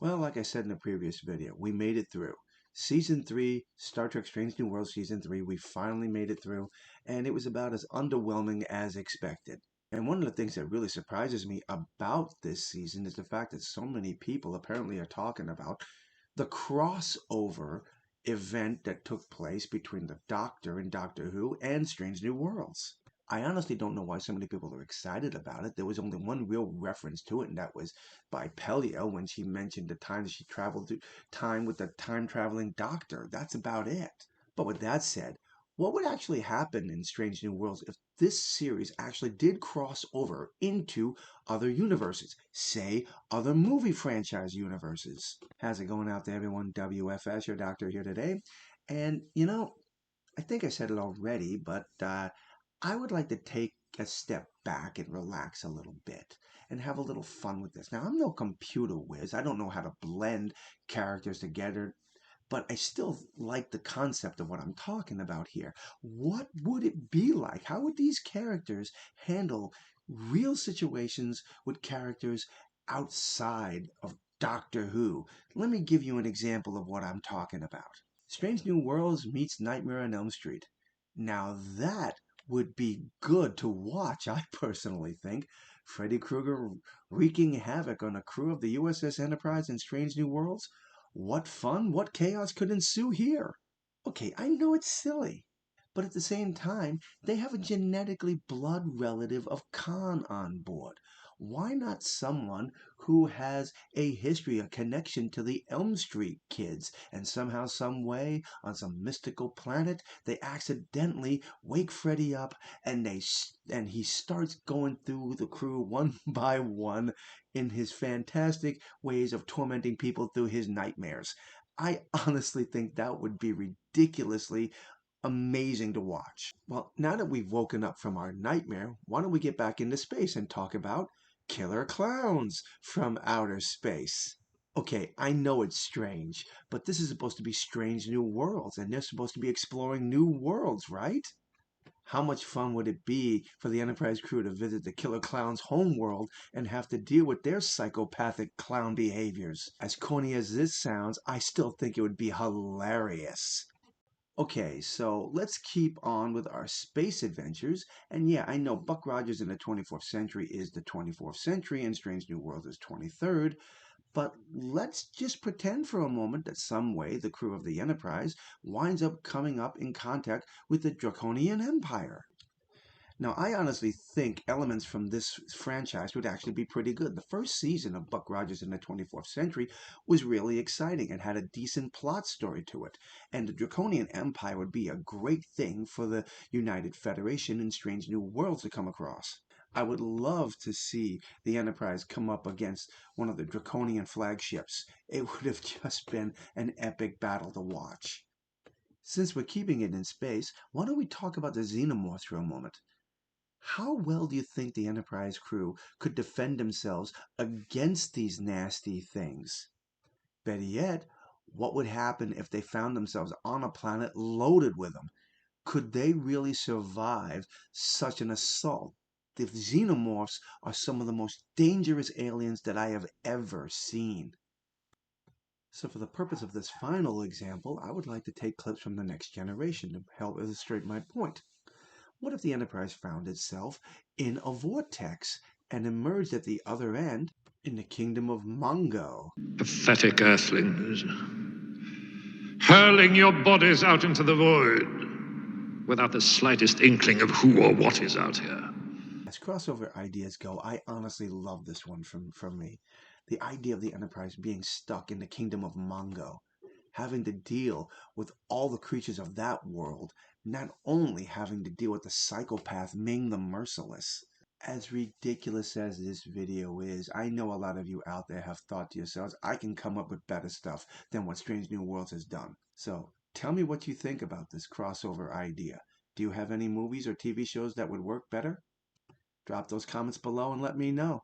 Well, like I said in the previous video, we made it through. Season 3, Star Trek Strange New Worlds Season 3, we finally made it through, and it was about as underwhelming as expected. And one of the things that really surprises me about this season is the fact that so many people apparently are talking about the crossover event that took place between the Doctor and Doctor Who and Strange New Worlds. I honestly don't know why so many people are excited about it. There was only one real reference to it, and that was by Pelia when she mentioned the time that she traveled through time with the time-traveling doctor. That's about it. But with that said, what would actually happen in Strange New Worlds if this series actually did cross over into other universes, say other movie franchise universes? How's it going out there, everyone? W.F.S, your doctor here today. And, I think I said it already, but I would like to take a step back and relax a little bit and have a little fun with this. Now, I'm no computer whiz. I don't know how to blend characters together, but I still like the concept of what I'm talking about here. What would it be like? How would these characters handle real situations with characters outside of Doctor Who? Let me give you an example of what I'm talking about. Strange New Worlds meets Nightmare on Elm Street. Now that would be good to watch, I personally think. Freddy Krueger wreaking havoc on a crew of the USS Enterprise in Strange New Worlds? What fun, what chaos could ensue here? Okay, I know it's silly, but at the same time, they have a genetically blood relative of Khan on board. Why not someone who has a history, a connection to the Elm Street kids, and somehow, some way, on some mystical planet, they accidentally wake Freddy up, and he starts going through the crew one by one in his fantastic ways of tormenting people through his nightmares. I honestly think that would be ridiculously amazing to watch. Well, now that we've woken up from our nightmare, why don't we get back into space and talk about killer clowns from outer space? Okay, I know it's strange, but this is supposed to be Strange New Worlds, and they're supposed to be exploring new worlds, right? How much fun would it be for the Enterprise crew to visit the killer clown's homeworld and have to deal with their psychopathic clown behaviors? As corny as this sounds, I still think it would be hilarious. Okay, so let's keep on with our space adventures. And yeah, I know Buck Rogers in the 24th century is the 24th century and Strange New Worlds is 23rd. But let's just pretend for a moment that some way the crew of the Enterprise winds up coming up in contact with the Draconian Empire. Now, I honestly think elements from this franchise would actually be pretty good. The first season of Buck Rogers in the 24th Century was really exciting and had a decent plot story to it. And the Draconian Empire would be a great thing for the United Federation and Strange New Worlds to come across. I would love to see the Enterprise come up against one of the Draconian flagships. It would have just been an epic battle to watch. Since we're keeping it in space, why don't we talk about the Xenomorphs for a moment? How well do you think the Enterprise crew could defend themselves against these nasty things? Better yet, what would happen if they found themselves on a planet loaded with them? Could they really survive such an assault? The xenomorphs are some of the most dangerous aliens that I have ever seen. So for the purpose of this final example, I would like to take clips from the Next Generation to help illustrate my point. What if the Enterprise found itself in a vortex and emerged at the other end in the kingdom of Mongo? Pathetic earthlings, hurling your bodies out into the void without the slightest inkling of who or what is out here. As crossover ideas go, I honestly love this one from me. The idea of the Enterprise being stuck in the kingdom of Mongo, having to deal with all the creatures of that world, not only having to deal with the psychopath Ming the Merciless. As ridiculous as this video is, I know a lot of you out there have thought to yourselves, I can come up with better stuff than what Strange New Worlds has done. So tell me what you think about this crossover idea. Do you have any movies or TV shows that would work better? Drop those comments below and let me know.